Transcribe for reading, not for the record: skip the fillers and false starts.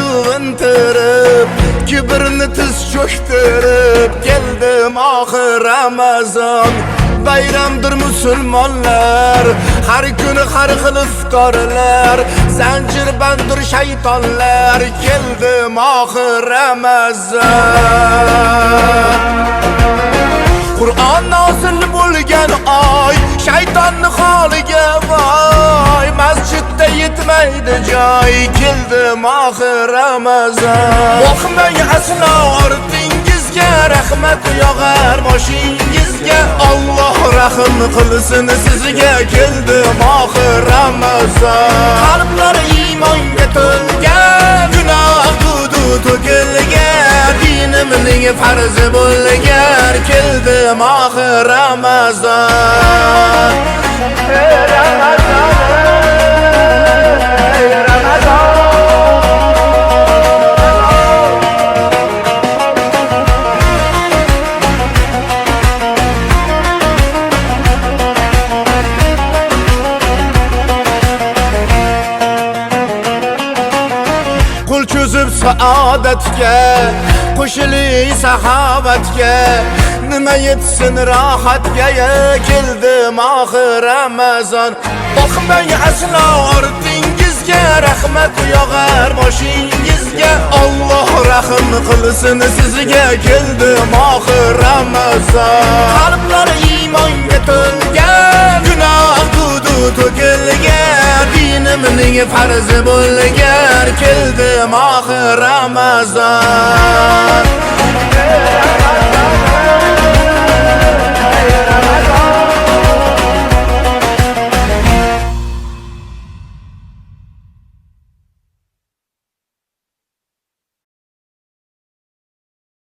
yuvintirib, kibrni tiz cho'ktirib, keldim oxir Ramazon. Bayramdir musulmonlar, har kuni har xil iftorlar, zanjirbandir shaytonlar, keldim oxir Ramazon. Qur'on nozil bo'lgan oy, shaytonni holiga voy, masjidda yetmaydi joy, keldim oxir Ramazon. Boqmang aslo ortingizga, rahmat yog'ar boshingizga, Alloh rahim qilsin sizga, keldim oxir Ramazon. Qalblar iymonga to'lgan, gunoh hudud to'kilgan, dinimning farzi bo'lgan, keldim oxir Ramazon. Qo'l cho'zib saodatga, qo'shiling saxovatga, nima yetsin rohatga, keldim oxir Ramazon. Boqmang aslo ortingizga, rahmat yog'ar boshingizga, Alloh rahim qilsin sizga, keldim oxir Ramazon. Qalblar iymonga to'lgan, gunoh hudud to'kilgan, dinimning farzi bo'lgan, keldim oxir Ramazon.